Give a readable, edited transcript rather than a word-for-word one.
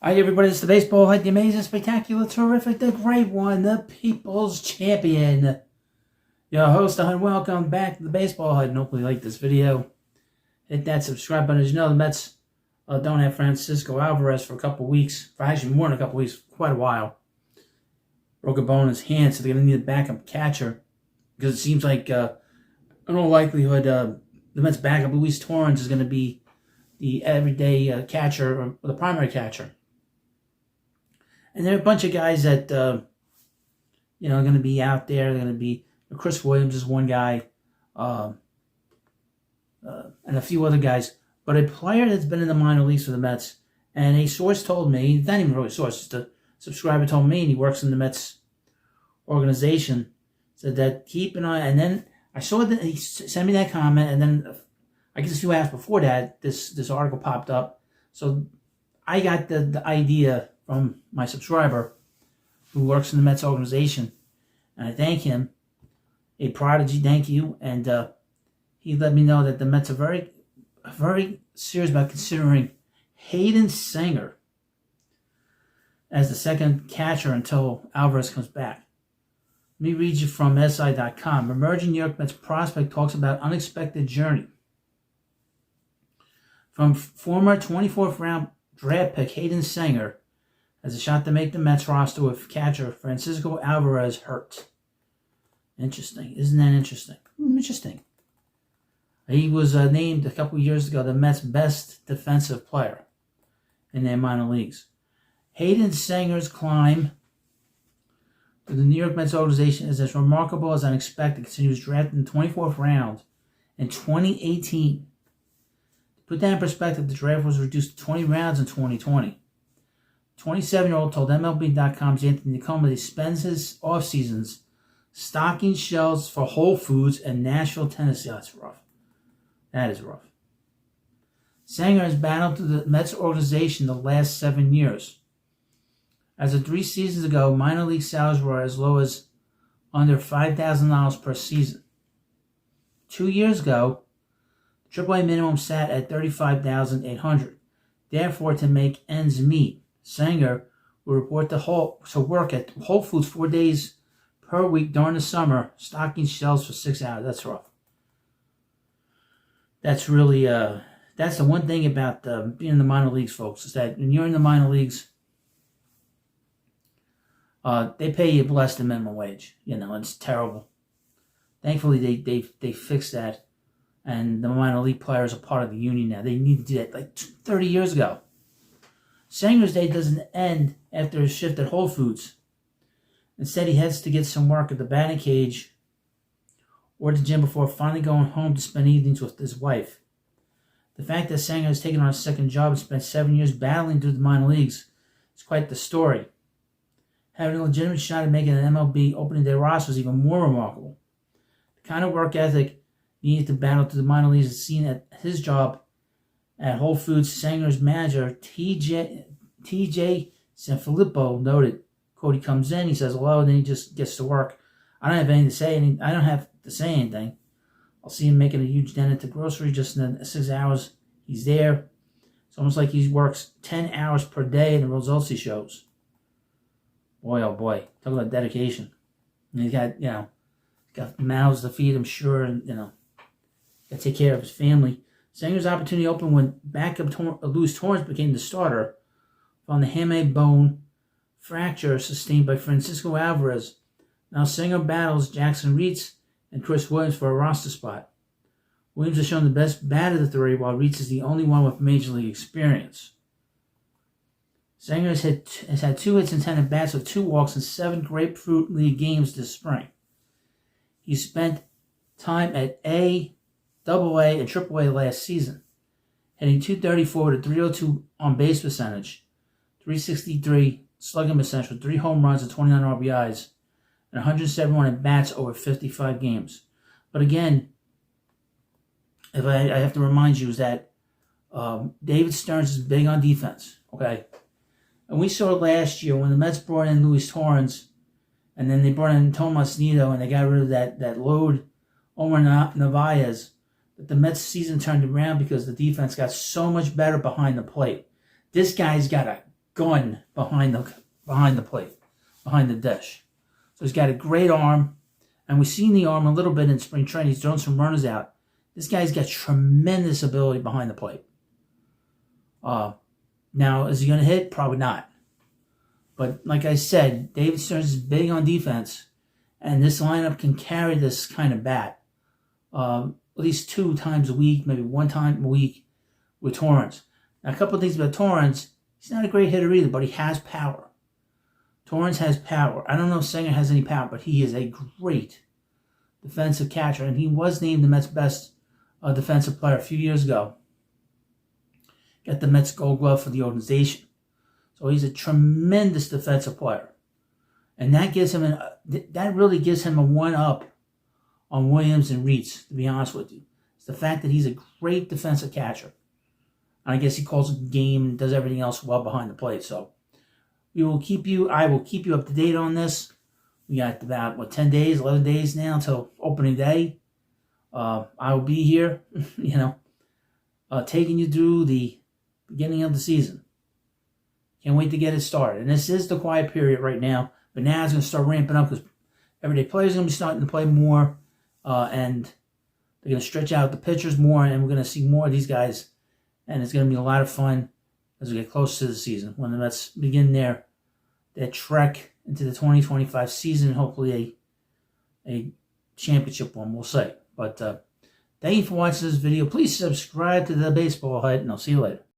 Hi everybody, it's the Baseball Head, the amazing, spectacular, terrific, the great one, the people's champion. Your host, and welcome back to the Baseball Head, and hopefully you like this video. Hit that subscribe button. As you know, the Mets don't have Francisco Alvarez for a couple weeks, for actually more than a couple weeks, quite a while. Broke a bone in his hand, so they're going to need a backup catcher, because it seems like, in all likelihood, the Mets backup, Luis Torrens, is going to be the everyday catcher, or the primary catcher. And there are a bunch of guys that, are going to be out there. They're going to be, Chris Williams is one guy, and a few other guys. But a player that's been in the minor leagues for the Mets, and a source told me, not even really a source, just a subscriber told me, and he works in the Mets organization, said that keep an eye. And then I saw that he sent me that comment, and then I guess a few hours before that, this article popped up. So I got the idea from my subscriber who works in the Mets organization, and I thank him. A prodigy, thank you. And he let me know that the Mets are very serious about considering Hayden Sanger as the second catcher until Alvarez comes back. Let me read you from SI.com. Emerging New York Mets prospect talks about unexpected journey. From former 24th round draft pick Hayden Sanger has a shot to make the Mets roster with catcher Francisco Alvarez hurt. Interesting. Isn't that interesting? Interesting. He was named a couple years ago the Mets' best defensive player in their minor leagues. Hayden Sanger's climb to the New York Mets organization is as remarkable as unexpected, considering he was drafted in the 24th round in 2018. To put that in perspective, the draft was reduced to 20 rounds in 2020. 27-year-old told MLB.com's Anthony Nicoma that he spends his off seasons stocking shelves for Whole Foods in Nashville, Tennessee. Oh, that's rough. That is rough. Sanger has battled through the Mets organization the last 7 years. As of 3 seasons ago, minor league salaries were as low as under $5,000 per season. 2 years ago, the AAA minimum sat at $35,800. Therefore, to make ends meet, Sanger will report to work at Whole Foods 4 days per week during the summer, stocking shelves for 6 hours. That's rough. That's really, that's the one thing about being in the minor leagues, folks, is that when you're in the minor leagues, they pay you less than minimum wage. It's terrible. Thankfully, they fixed that, and the minor league players are part of the union now. They need to do that like 30 years ago. Sanger's day doesn't end after his shift at Whole Foods. Instead, he heads to get some work at the batting cage or the gym before finally going home to spend evenings with his wife. The fact that Sanger has taken on a second job and spent 7 years battling through the minor leagues is quite the story. Having a legitimate shot at making an MLB opening day roster is even more remarkable. The kind of work ethic needed to battle through the minor leagues is seen at his job at Whole Foods. Sanger's manager, TJ Sanfilippo, noted, quote, he comes in, he says hello, and then he just gets to work. I don't have anything to say, I don't have to say anything. I'll see him making a huge dent at the grocery just in the 6 hours he's there. It's almost like he works 10 hours per day in the results he shows. Boy, oh boy, talk about dedication. And he's got mouths to feed, I'm sure, and, got to take care of his family. Sanger's opportunity opened when backup Luis Torrens became the starter on the hamate bone fracture sustained by Francisco Alvarez. Now Sanger battles Jackson Reitz and Chris Williams for a roster spot. Williams has shown the best bat of the three, while Reitz is the only one with major league experience. Sanger has had 2 hits and 10 at-bats with 2 walks in 7 Grapefruit League games this spring. He spent time at A, AA, and AAA last season, hitting .234 with a .302 on-base percentage, .363 slugging percentage with 3 home runs and 29 RBIs, and 171 at-bats over 55 games. But again, if I have to remind you, is that David Stearns is big on defense, okay? And we saw it last year when the Mets brought in Luis Torrens, and then they brought in Tomas Nido, and they got rid of that load Omar Narvaez. But the Mets season turned around because the defense got so much better behind the plate. This guy's got a gun behind the plate, behind the dish. So he's got a great arm, and we've seen the arm a little bit in spring training. He's thrown some runners out. This guy's got tremendous ability behind the plate. Now, is he going to hit? Probably not. But like I said, David Stearns is big on defense, and this lineup can carry this kind of bat at least 2 times a week, maybe 1 time a week with Torrance. Now, a couple of things about Torrance. He's not a great hitter either, but he has power. Torrance has power. I don't know if Singer has any power, but he is a great defensive catcher, and he was named the Mets' best defensive player a few years ago. Got the Mets Gold Glove for the organization. So he's a tremendous defensive player. And that gives him that really gives him a 1-up on Williams and Reitz, to be honest with you. It's the fact that he's a great defensive catcher. And I guess he calls the game and does everything else well behind the plate. So I will keep you up to date on this. We got about 10 days, 11 days now until opening day. I will be here, taking you through the beginning of the season. Can't wait to get it started. And this is the quiet period right now, but now it's going to start ramping up because everyday players are going to be starting to play more, and they're going to stretch out the pitchers more, and we're going to see more of these guys, and it's going to be a lot of fun as we get close to the season when the Mets begin their trek into the 2025 season, hopefully a championship one, we'll say. But thank you for watching this video. Please subscribe to the Baseball Hut, and I'll see you later.